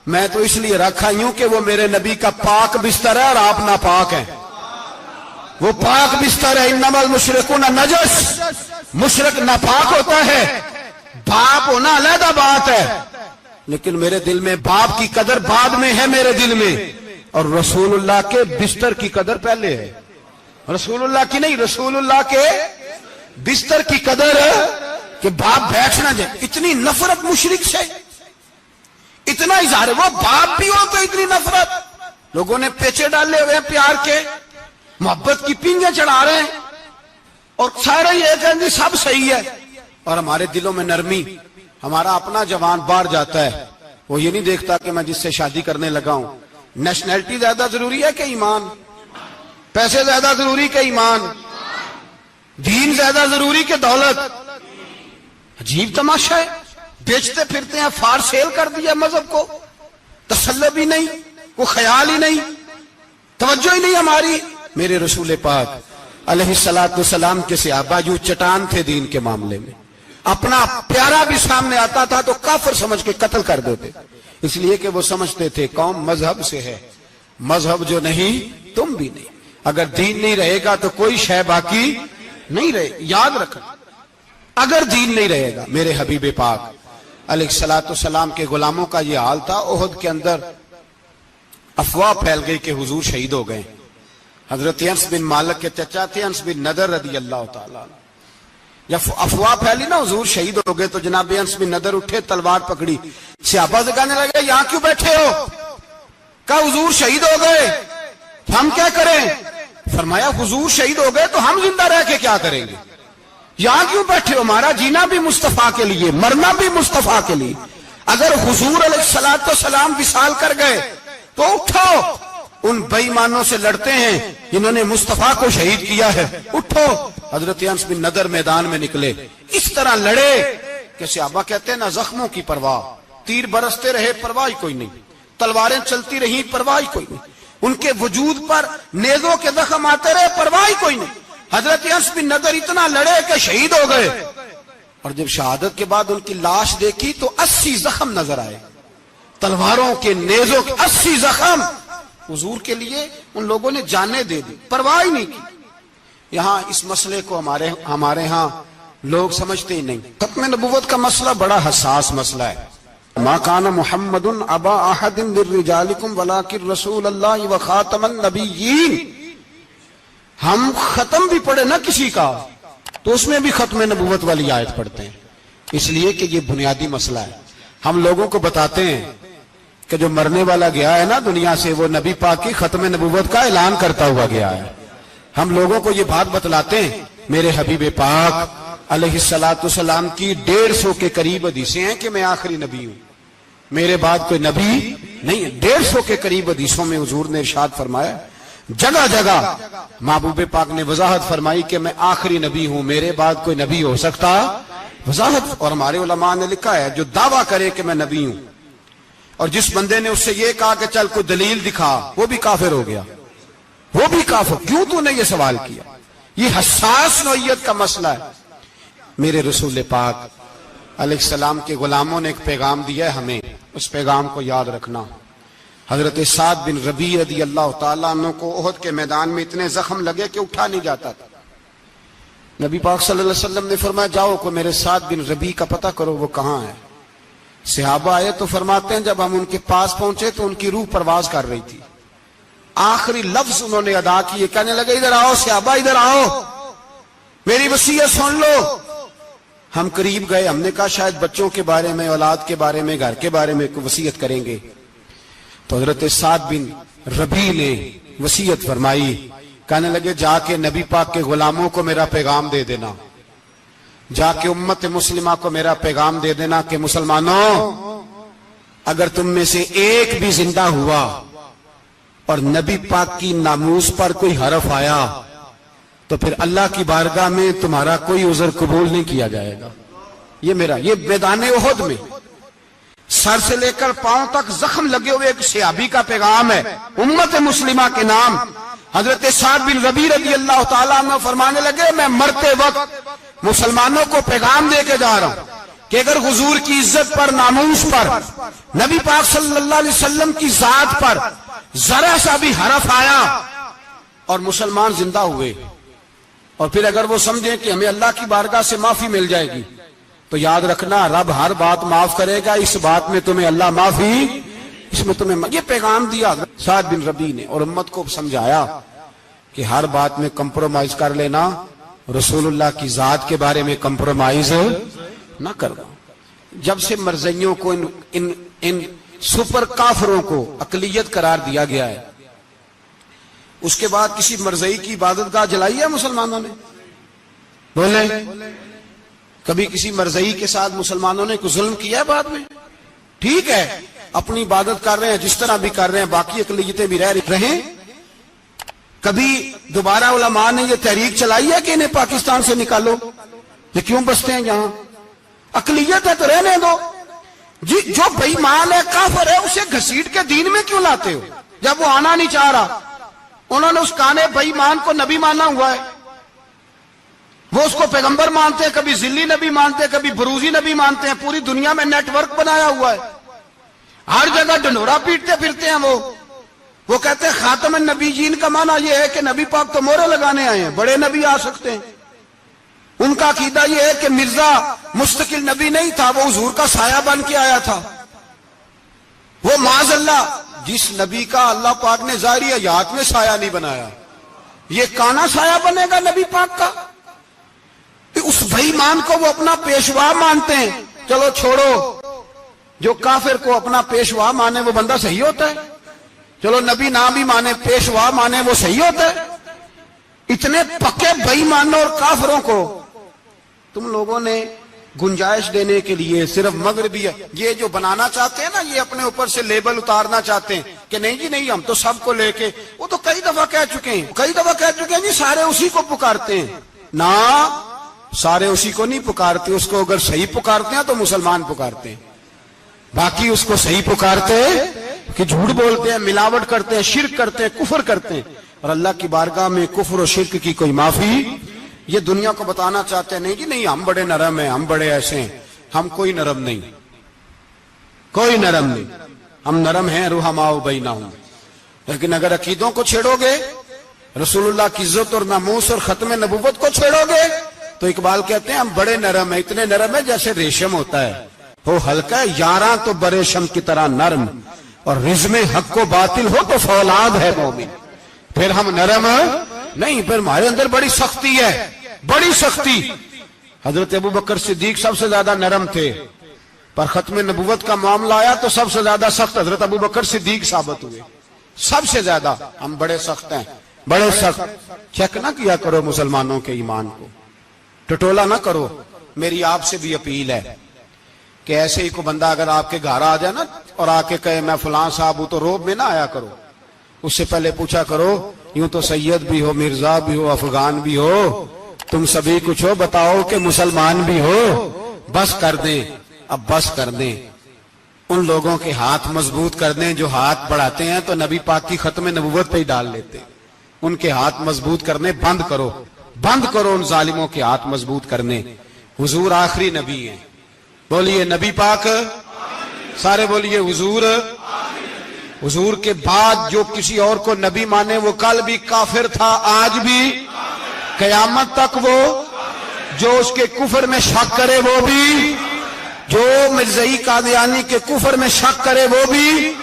میں تو اس لیے رکھا ہوں کہ وہ میرے نبی کا پاک بستر ہے اور آپ ناپاک ہیں، وہ پاک بستر ہے۔ انما المشرکون نجس، مشرک ناپاک ہوتا ہے، باپ ہونا علیحدہ بات ہے، لیکن میرے دل میں باپ کی قدر بعد میں ہے میرے دل میں، اور رسول اللہ کے بستر کی قدر پہلے ہے، رسول اللہ کی نہیں، رسول اللہ کے بستر کی قدر ہے کہ باپ بیٹھ نہ جائے۔ اتنی نفرت مشرک سے، اتنا اظہار، وہ باپ بھی ہو تو اتنی نفرت، لوگوں نے پیچے ڈالے ہوئے ہیں پیار کے، محبت کی پینگیں چڑھا رہے ہیں، اور سارے یہ کہیں گے سب صحیح ہے، اور ہمارے دلوں میں نرمی، ہمارا اپنا جوان باہر جاتا ہے، وہ یہ نہیں دیکھتا کہ میں جس سے شادی کرنے لگا ہوں نیشنلٹی زیادہ ضروری ہے کہ ایمان، پیسے زیادہ ضروری کہ ایمان، دین زیادہ ضروری کہ دولت۔ عجیب تماشا ہے، بیچتے پھرتے ہیں، فار سیل کر دیا مذہب کو، تسلب ہی نہیں، کوئی خیال ہی نہیں، توجہ ہی نہیں ہماری۔ میرے رسول پاک علیہ السلام کے صحابہ جو چٹان تھے دین کے معاملے میں، اپنا پیارا بھی سامنے آتا تھا تو کافر سمجھ کے قتل کر دیتے، اس لیے کہ وہ سمجھتے تھے قوم مذہب سے ہے، مذہب جو نہیں تم بھی نہیں، اگر دین نہیں رہے گا تو کوئی شے باقی نہیں رہے۔ یاد رکھنا، اگر دین نہیں رہے گا، میرے حبیب پاک علیہ السلام کے غلاموں کا یہ حال تھا۔ احد کے اندر افواہ پھیل گئی کہ حضور شہید ہو گئے، حضرت انس بن مالک کے چچا تھے انس بن نضر رضی اللہ تعالیٰ، جب افواہ پھیلی نا حضور شہید ہو گئے تو جناب انس بن نضر اٹھے، تلوار پکڑی، صحابہ سے کہنے لگے یہاں کیوں بیٹھے ہو؟ کہا حضور شہید ہو گئے، ہم کیا کریں؟ فرمایا حضور شہید ہو گئے تو ہم زندہ رہ کے کیا کریں گے؟ یہاں کیوں بیٹھے ہو؟ ہمارا جینا بھی مصطفیٰ کے لیے، مرنا بھی مصطفیٰ کے لیے، اگر حضور علیہ السلام وصال کر گئے تو اٹھو، ان بے ایمانوں سے لڑتے ہیں جنہوں نے مصطفیٰ کو شہید کیا ہے، اٹھو۔ حضرت انس بن نضر میدان میں نکلے، اس طرح لڑے کہ صحابہ کہتے ہیں نہ زخموں کی پرواہ، تیر برستے رہے پرواہ کوئی نہیں، تلواریں چلتی رہی پرواہ کوئی نہیں، ان کے وجود پر نیزوں کے زخم آتے رہے پرواہ کوئی نہیں۔ حضرت انس بن نضر اتنا لڑے کہ شہید ہو گئے، اور جب شہادت کے بعد ان کی لاش دیکھی تو 80 زخم نظر آئے، تلواروں کے، نیزوں کے 80 زخم۔ حضور کے لیے ان لوگوں نے جانیں دے دی، پرواہ ہی نہیں کی۔ یہاں اس مسئلے کو ہمارے ہاں لوگ سمجھتے ہی نہیں۔ ختم نبوت کا مسئلہ بڑا حساس مسئلہ ہے۔ ما کان محمد ابا احد من رجالکم ولکن رسول اللہ وخاتم النبیین۔ ہم ختم بھی پڑھے نا کسی کا تو اس میں بھی ختم نبوت والی آیت پڑھتے ہیں، اس لیے کہ یہ بنیادی مسئلہ ہے۔ ہم لوگوں کو بتاتے ہیں کہ جو مرنے والا گیا ہے نا دنیا سے، وہ نبی پاک کی ختم نبوت کا اعلان کرتا ہوا گیا ہے۔ ہم لوگوں کو یہ بات بتلاتے ہیں، میرے حبیب پاک علیہ الصلوۃ والسلام کی 150 کے قریب حدیثیں ہیں کہ میں آخری نبی ہوں، میرے بعد کوئی نبی نہیں ہے۔ 150 کے قریب حدیثوں میں حضور نے ارشاد فرمایا، جگہ جگہ محبوب پاک نے وضاحت فرمائی کہ میں آخری نبی ہوں، میرے بعد کوئی نبی ہو سکتا، وضاحت۔ اور ہمارے علماء نے لکھا ہے جو دعویٰ کرے کہ میں نبی ہوں، اور جس بندے نے اس سے یہ کہا کہ چل کوئی دلیل دکھا، وہ بھی کافر ہو گیا، وہ بھی کافر۔ کیوں تو نے یہ سوال کیا؟ یہ حساس نوعیت کا مسئلہ ہے۔ میرے رسول پاک علیہ السلام کے غلاموں نے ایک پیغام دیا ہے ہمیں، اس پیغام کو یاد رکھنا۔ حضرت سعد بن ربیع رضی اللہ تعالیٰ عنہ کو احد کے میدان میں اتنے زخم لگے کہ اٹھا نہیں جاتا تھا۔ نبی پاک صلی اللہ علیہ وسلم نے فرمایا جاؤ کو میرے سعد بن ربیع کا پتہ کرو وہ کہاں ہے۔ صحابہ آئے تو فرماتے ہیں جب ہم ان کے پاس پہنچے تو ان کی روح پرواز کر رہی تھی، آخری لفظ انہوں نے ادا کیے، کہنے لگے ادھر آؤ صحابہ، ادھر آؤ، میری وصیت سن لو۔ ہم قریب گئے، ہم نے کہا شاید بچوں کے بارے میں، اولاد کے بارے میں، گھر کے بارے میں کوئی وصیت کریں گے۔ تو حضرت سعد بن ربیع نے وصیت فرمائی، کہنے لگے جا کے نبی پاک کے غلاموں کو میرا پیغام دے دینا، جا کے امت مسلمہ کو میرا پیغام دے دینا کہ مسلمانوں اگر تم میں سے ایک بھی زندہ ہوا اور نبی پاک کی ناموس پر کوئی حرف آیا تو پھر اللہ کی بارگاہ میں تمہارا کوئی عذر قبول نہیں کیا جائے گا۔ یہ میدان احد میں سر سے لے کر پاؤں تک زخم لگے ہوئے ایک صحابی کا پیغام ہے امت مسلمہ کے نام۔ حضرت سعد بن ربیع رضی اللہ تعالیٰ عنہ فرمانے لگے میں مرتے وقت مسلمانوں کو پیغام دے کے جا رہا ہوں کہ اگر حضور کی عزت پر، ناموس پر، نبی پاک صلی اللہ علیہ وسلم کی ذات پر ذرا سا بھی حرف آیا اور مسلمان زندہ ہوئے، اور پھر اگر وہ سمجھیں کہ ہمیں اللہ کی بارگاہ سے معافی مل جائے گی، تو یاد رکھنا رب ہر بات معاف کرے گا، اس بات میں تمہیں اللہ معافی، اس میں تمہیں یہ پیغام دیا سعد بن ربیع نے، اور امت کو سمجھایا کہ ہر بات میں کمپرومائز کر لینا، رسول اللہ کی ذات کے بارے میں کمپرومائز نہ کرنا۔ جب سے مرزائیوں کو ان سپر کافروں کو اقلیت قرار دیا گیا ہے، اس کے بعد کسی مرزائی کی عبادت گاہ جلائی ہے مسلمانوں نے؟ بولے کبھی کسی مرزائی کے ساتھ مسلمانوں نے کوئی ظلم کیا ہے؟ بعد میں ٹھیک ہے اپنی عبادت کر رہے ہیں جس طرح بھی کر رہے ہیں، باقی اقلیتیں بھی رہ رہیں۔ کبھی دوبارہ علماء نے یہ تحریک چلائی ہے کہ انہیں پاکستان سے نکالو، یہ کیوں بستے ہیں یہاں؟ اقلیت ہے تو رہنے دو۔ جی جو بے ایمان ہے، کافر ہے، اسے گھسیٹ کے دین میں کیوں لاتے ہو جب وہ آنا نہیں چاہ رہا؟ انہوں نے اس کانے بے ایمان کو نبی مانا ہوا ہے، وہ اس کو پیغمبر مانتے ہیں، کبھی ذلی نبی مانتے ہیں، کبھی بروزی نبی مانتے ہیں، پوری دنیا میں نیٹ ورک بنایا ہوا ہے، ہر جگہ ڈنڈورا پیٹتے پھرتے ہیں۔ وہ کہتے ہیں خاتم النبیین کا معنی یہ ہے کہ نبی پاک تو مورے لگانے آئے ہیں، بڑے نبی آ سکتے ہیں۔ ان کا عقیدہ یہ ہے کہ مرزا مستقل نبی نہیں تھا، وہ حضور کا سایہ بن کے آیا تھا۔ وہ معاذ اللہ جس نبی کا اللہ پاک نے ظاہری حیات میں سایہ نہیں بنایا، یہ کانا سایہ بنے گا نبی پاک کا؟ اس بے ایمان کو وہ اپنا پیشوا مانتے ہیں۔ چلو چھوڑو، جو کافر کو اپنا پیشوا مانے وہ بندہ صحیح ہوتا ہے؟ چلو نبی نہ بھی مانے، پیشوا مانے، وہ صحیح ہوتا ہے؟ اتنے پکے بے ایمانوں اور کافروں کو تم لوگوں نے گنجائش دینے کے لیے صرف مغربی یہ جو بنانا چاہتے ہیں نا، یہ اپنے اوپر سے لیبل اتارنا چاہتے ہیں کہ نہیں جی نہیں ہم تو سب کو لے کے، وہ تو کئی دفعہ کہہ چکے ہیں جی سارے اسی کو پکارتے ہیں۔ نہ، سارے اسی کو نہیں پکارتے، اس کو اگر صحیح پکارتے ہیں تو مسلمان پکارتے ہیں، باقی اس کو صحیح پکارتے کہ جھوٹ بولتے ہیں، ملاوٹ کرتے ہیں، شرک کرتے ہیں، کفر کرتے ہیں، اور اللہ کی بارگاہ میں کفر و شرک کی کوئی معافی۔ یہ دنیا کو بتانا چاہتے ہیں نہیں جی نہیں ہم بڑے نرم ہیں، ہم بڑے ایسے ہیں، ہم کوئی نرم نہیں، کوئی نرم نہیں، ہم نرم ہیں رحماء بینہم۔ لیکن اگر عقیدوں کو چھیڑو گے، رسول اللہ کی عزت اور ناموس اور ختم نبوت کو چھیڑو گے، تو اقبال کہتے ہیں ہم بڑے نرم ہیں، اتنے نرم ہیں جیسے ریشم ہوتا ہے، ہو ہلکا ہے یاراں تو بریشم کی طرح نرم، اور رزم حق و باطل ہو تو فولاد ہے مومن۔ پھر ہم نرم نہیں، پھر ہمارے اندر بڑی سختی ہے، بڑی سختی۔ حضرت ابو بکر صدیق سب سے زیادہ نرم تھے، پر ختم نبوت کا معاملہ آیا تو سب سے زیادہ سخت حضرت ابو بکر صدیق ثابت ہوئے، سب سے زیادہ۔ ہم بڑے سخت ہیں، بڑے سخت۔ چیک نہ کیا کرو مسلمانوں کے ایمان کو، ٹٹولا نہ کرو. میری آپ سے بھی اپیل ہے کہ ایسے ہی کو بندہ اگر آپ کے گھر آ جائے نا اور آ کے کہے میں فلاں صاحب ہوں تو روب میں نہ آیا کرو. اس سے پہلے پوچھا کرو یوں تو سید بھی ہو, مرزا بھی ہو, افغان بھی ہو, تم سبھی کچھ ہو, بتاؤ کہ مسلمان بھی ہو. بس کر دیں, اب بس کر دیں. ان لوگوں کے ہاتھ مضبوط کر دیں جو ہاتھ بڑھاتے ہیں تو نبی پاک کی ختم نبوت پہ ہی ڈال لیتے. ان کے ہاتھ مضبوط کرنے بند کرو, بند کرو ان ظالموں کے ہاتھ مضبوط کرنے. حضور آخری نبی ہیں. بولیے نبی پاک, سارے بولیے حضور. حضور کے بعد جو کسی اور کو نبی مانے وہ کل بھی کافر تھا, آج بھی, قیامت تک وہ. جو اس کے کفر میں شک کرے وہ بھی, جو مرزائی قادیانی کے کفر میں شک کرے وہ بھی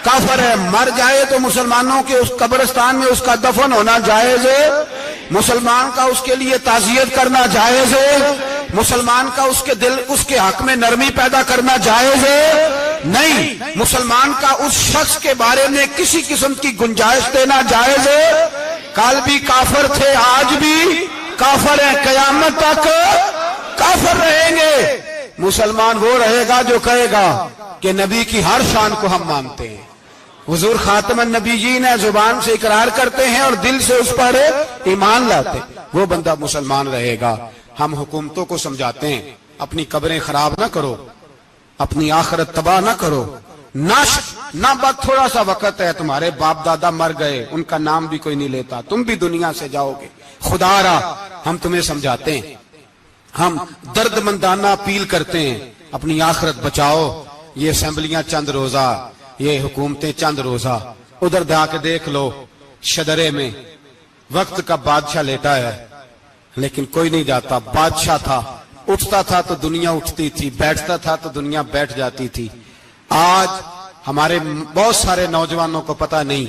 کافر ہے. مر جائے تو مسلمانوں کے اس قبرستان میں اس کا دفن ہونا جائز ہے. مسلمان کا اس کے لیے تعزیت کرنا جائز ہے. مسلمان کا اس کے دل, اس کے حق میں نرمی پیدا کرنا جائز ہے. نہیں, مسلمان کا اس شخص کے بارے میں کسی قسم کی گنجائش دینا جائز ہے. کل بھی کافر تھے, آج بھی کافر ہیں, قیامت تک کافر رہیں گے. مسلمان وہ رہے گا جو کہے گا کہ نبی کی ہر شان کو ہم مانتے ہیں. حضور خاتم النبیین ہے, زبان سے اقرار کرتے ہیں اور دل سے اس پر ایمان لاتے ہیں, وہ بندہ مسلمان رہے گا. ہم حکومتوں کو سمجھاتے ہیں اپنی قبریں خراب نہ کرو, اپنی آخرت تباہ نہ کرو. نہ بات تھوڑا سا وقت ہے, تمہارے باپ دادا مر گئے, ان کا نام بھی کوئی نہیں لیتا, تم بھی دنیا سے جاؤ گے. خدا را ہم تمہیں سمجھاتے ہیں, ہم درد مندانہ اپیل کرتے ہیں, اپنی آخرت بچاؤ. یہ اسمبلیاں چند روزہ, یہ حکومتیں چند روزہ. ادھر جا کے دیکھ لو شدرے میں وقت کا بادشاہ لیٹا ہے لیکن کوئی نہیں جاتا. بادشاہ تھا, اٹھتا تھا تو دنیا اٹھتی تھی, بیٹھتا تھا تو دنیا بیٹھ جاتی تھی. آج ہمارے بہت سارے نوجوانوں کو پتہ نہیں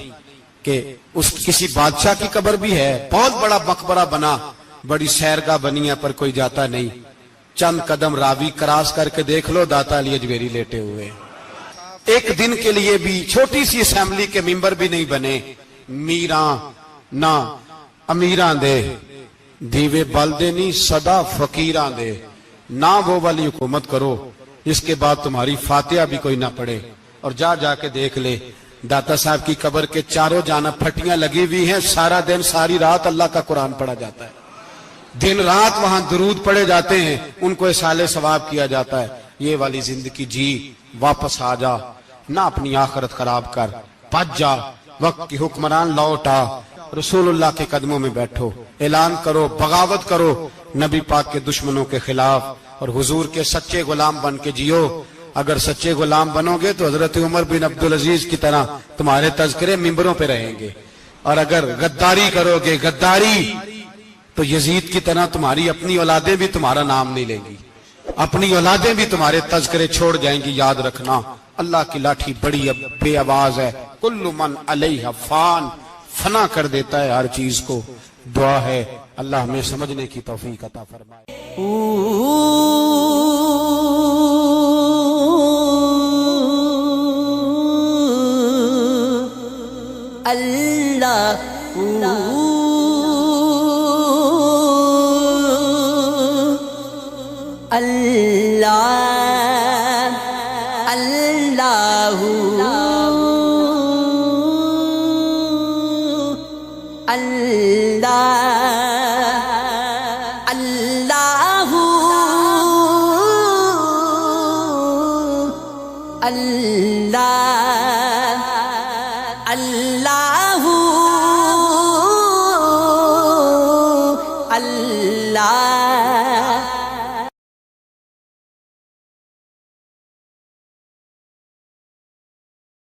کہ اس کسی بادشاہ کی قبر بھی ہے. بہت بڑا مقبرہ بنا, بڑی سیرگاہ بنی ہے, پر کوئی جاتا نہیں. چند قدم راوی کراس کر کے دیکھ لو, داتا علی اجمیری لیٹے ہوئے. ایک دن کے لیے بھی چھوٹی سی اسمبلی کے ممبر بھی نہیں بنے. میراں نہ امیراں دے, دیوے بلدے نہیں صدا فقیراں دے. نہ وہ والی حکومت کرو جس کے بعد تمہاری فاتحہ بھی کوئی نہ پڑے. اور جا کے دیکھ لے, داتا صاحب کی قبر کے چاروں جانب پھٹیاں لگی ہوئی ہیں. سارا دن ساری رات اللہ کا قرآن پڑھا جاتا ہے, دن رات وہاں درود پڑھے جاتے ہیں, ان کو اصالہ ثواب کیا جاتا ہے. یہ والی زندگی جی, واپس آ جا, نہ اپنی آخرت خراب کر, بچ جا. وقت کی حکمران لوٹ آ, رسول اللہ کے قدموں میں بیٹھو, اعلان کرو, بغاوت کرو نبی پاک کے دشمنوں کے خلاف, اور حضور کے سچے غلام بن کے جیو. اگر سچے غلام بنو گے تو حضرت عمر بن عبدالعزیز کی طرح تمہارے تذکرے ممبروں پہ رہیں گے. اور اگر غداری کرو گے, غداری, تو یزید کی طرح تمہاری اپنی اولادیں بھی تمہارا نام نہیں لیں گی, اپنی اولادیں بھی تمہارے تذکرے چھوڑ جائیں گی. یاد رکھنا, اللہ کی لاٹھی بڑی بے آواز ہے. کل من علیہ فان, فنا کر دیتا ہے ہر چیز کو. دعا ہے اللہ ہمیں سمجھنے کی توفیق عطا فرمائے. اللہ اللہ اللہ اللہ اللہ اللہ اللہ